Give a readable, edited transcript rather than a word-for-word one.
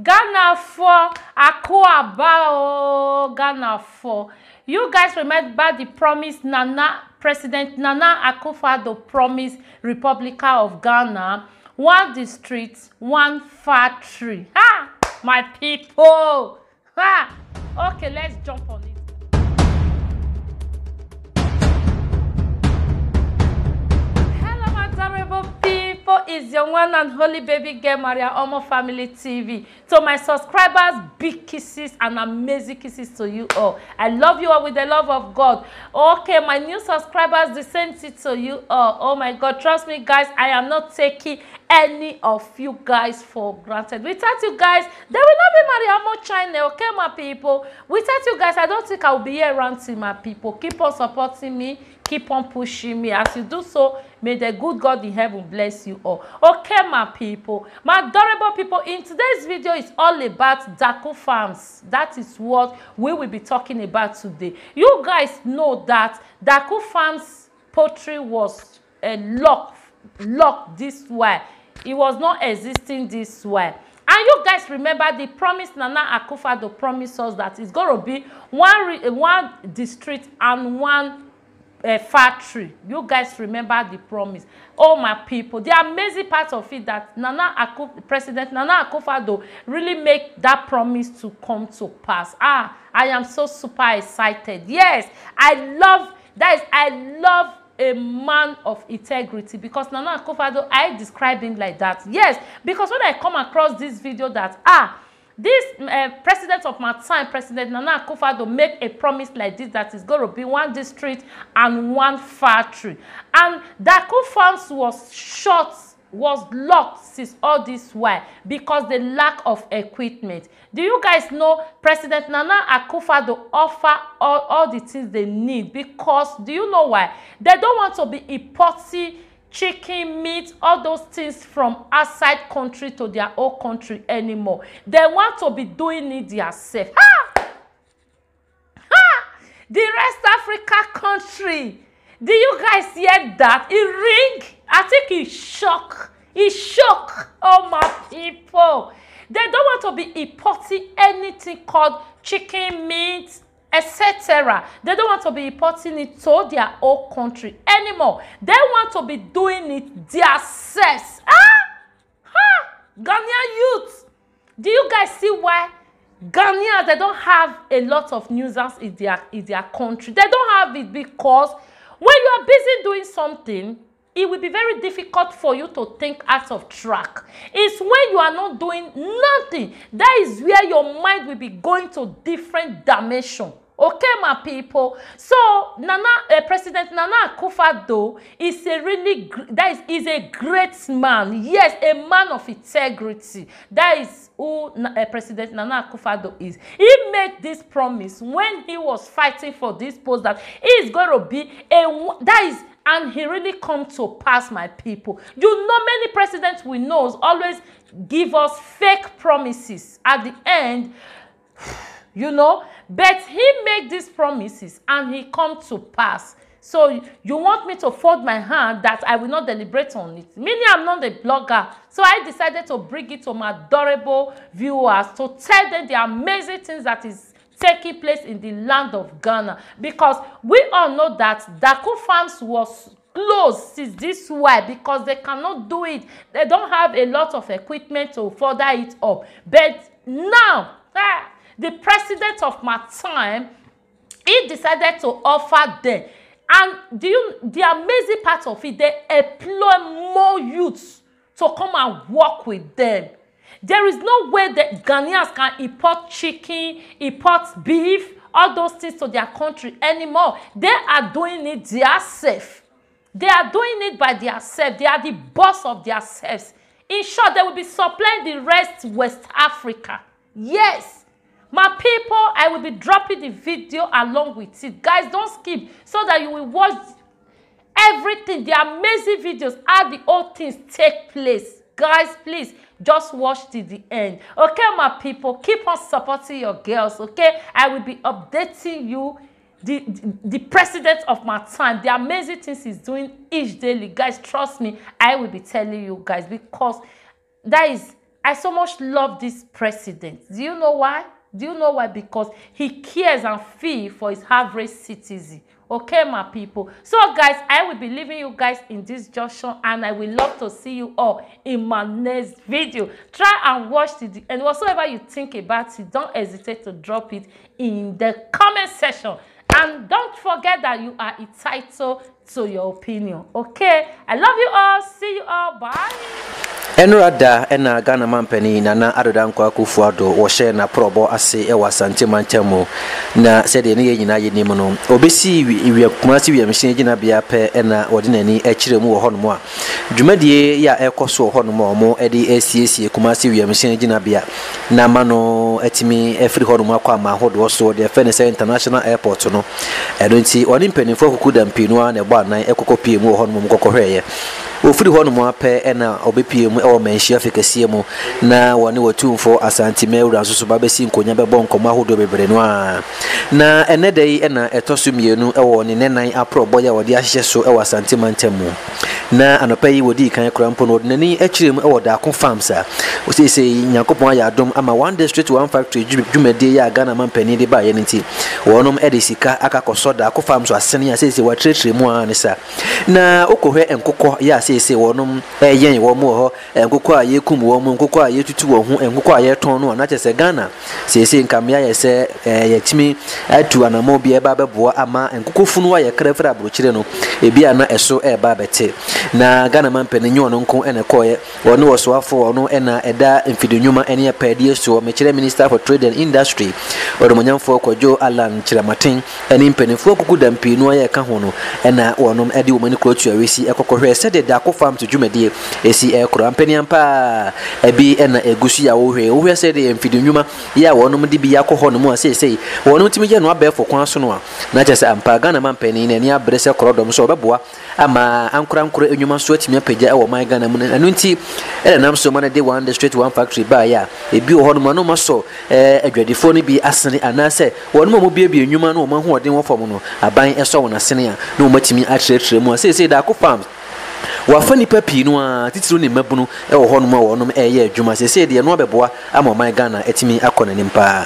Ghana for Akuaba, Ghana for. You guys remember the promise President Nana Akufo-Addo promised Republic of Ghana, 1 district, 1 factory. Ha! My people. Ha! Okay, let's jump on it. Hello, my adorable people. It's your one and only baby girl, Maria Omo Family TV. To my subscribers, big kisses and amazing kisses to you all. I love you all with the love of God. Okay, my new subscribers, the same thing to you all. Oh my God, trust me, guys, I am not taking any of you guys for granted. Without you guys, there will not be Maria Omo channel, okay, my people? Without you guys, I don't think I will be here ranting, my people. Keep on supporting me, keep on pushing me. As you do so, may the good God in heaven bless you all. Okay, my people, my adorable people, in today's video is all about Daku farms. That is what we will be talking about today. You guys know that Daku farms poultry was locked this way. It was not existing this way. And you guys remember the promise Nana Akufo-Addo promised us that it's going to be one district and one factory. You guys remember the promise. Oh my people, the amazing part of it that President Nana Akufo-Addo really make that promise to come to pass. I am so super excited. Yes, I love a man of integrity, because Nana Akufo-Addo, I describe him like that. Yes, because when I come across this video that this president of my time, President Nana Akufo-Addo, make a promise like this, that is going to be 1 district and 1 factory, and Daku farms was locked since all this while because the lack of equipment. Do you guys know President Nana Akufo-Addo offer all the things they need? Because do you know why? They don't want to be importing chicken, meat, all those things from outside country to their own country anymore. They want to be doing it themselves. The West Africa country. Do you guys hear that? It ring. I think it's shock. It's shock. Oh my people. They don't want to be importing anything called chicken, meat, etc. They don't want to be importing it to their own country anymore. They want to be doing it themselves. Ghanaian youth. Do you guys see why Ghanaians, they don't have a lot of nuisance in their country? They don't have it because when you are busy doing something, it will be very difficult for you to think out of track. It's when you are not doing nothing, that is where your mind will be going to different dimension. Okay, my people. So President Nana Akufo-Addo is a great man. Yes, a man of integrity. That is who President Nana Akufo-Addo is. He made this promise when he was fighting for this post that he is going to be and he really come to pass, my people. You know, many presidents we know always give us fake promises at the end, you know, but he made these promises and he come to pass. So you want me to fold my hand that I will not deliberate on it? Meaning I'm not a blogger. So I decided to bring it to my adorable viewers to tell them the amazing things that is taking place in the land of Ghana, because we all know that Daku farms was closed since this way because they cannot do it. They don't have a lot of equipment to further it up. But now, the president of my time, he decided to offer them. And the amazing part of it, they employ more youths to come and work with them. There is no way that Ghanaians can import chicken, import beef, all those things to their country anymore. They are doing it themselves. They are doing it by themselves. They are the boss of themselves. In short, they will be supplying the rest West Africa. Yes. My people, I will be dropping the video along with it. Guys, don't skip so that you will watch everything, the amazing videos, how the old things take place. Guys, please, just watch till the end. Okay, my people, keep on supporting your girls, okay? I will be updating you the president of my time, the amazing things he's doing each daily. Guys, trust me, I will be telling you guys, because that is, I so much love this president. Do you know why? Do you know why? Because he cares and feels for his average citizen. Okay, my people. So, guys, I will be leaving you guys in this junction, and I will love to see you all in my next video. Try and watch it, and whatsoever you think about it, don't hesitate to drop it in the comment section. And don't forget that you are entitled to your opinion. Okay? I love you all. See you all. Bye. Enrada ena Ghana mampani na adodan kwa kufuado wo share na probo ase e wasante manchamo na sede ne yina yenim no obesi wi kumasi wi amhye gina bia pe ena ordinani e kiremu wo hono a dwumadie ya ekoso hono mo edi asiesie kumasi wi amhye gina bia na mano etimi efri hono akwa ma hodo so de Fenese International Airport no edonti oni mpanifo kukuda mpinu na egba nan ekokopie mu hono mo kokohweye ofiri hono mo ape ena obepie mu e menshi afikasie mu na woni watumfo asante mewura so babesi nkonya bebo nkoma hodo bebre no a na enedai ena etoso mienu e woni nenan aprobo ya wodi ahye so e wasante mantamu na anopai wodi kan krampo no nani akirem e woda ko farms a osese nyankopon ya adom ama 1District 1 Factory dwumade ya Ghana mampani de ba ye nti wonom edisika akakosoda ko farms asene ya sese watretre mu a ne sa na okohwe enkokọ ya sese wonom yen wo mu ho enkokọ a yekum wo mu enkokọ a yetutu wo hu enkokọ a yeton no na chese Ghana sese nkamya ye se yetimi atu anamo bi e ba beboa ama enkokofunu a ye krafra brochire no ebia na eso e ba bete na Ghana mampani nyo no nko ene koye wono wosoafo wono ena eda mfidunwuma ene apedie so mechire Minister for Trade and Industry oromonyamfo Kojo Alan Chiramatin ene mpanifo kukuda mpinu aye ka ho no ena wonom edi wo mani krotu awesi ekokohwe sede da ko farm to dwumadie esi ekro ampani ampa ebi ena egusu ya wo sede mfidunwuma ya wonom de bi yakoho no mu asesei wonom timi je no abefo kwan so no a na chese ampa Ghana mampani ne abrese krodom so obeboa ama ankura enwuma so atimi apagya e wo man Ghana mu anu nti ena nam so man de 1District 1 Factory ba ya ebi wo no no maso adwadifo no bi asene anase wonom mo bia enwuma no wo ho oden wo fom no aban eso wo na sene a na wo matimi atretre mu asesei da ko farm wafani papi no a titiro ne mabunu e wo hono ma wonom eye adwuma sesei de no abeboa ama man Ghana atimi akọ nanim pa.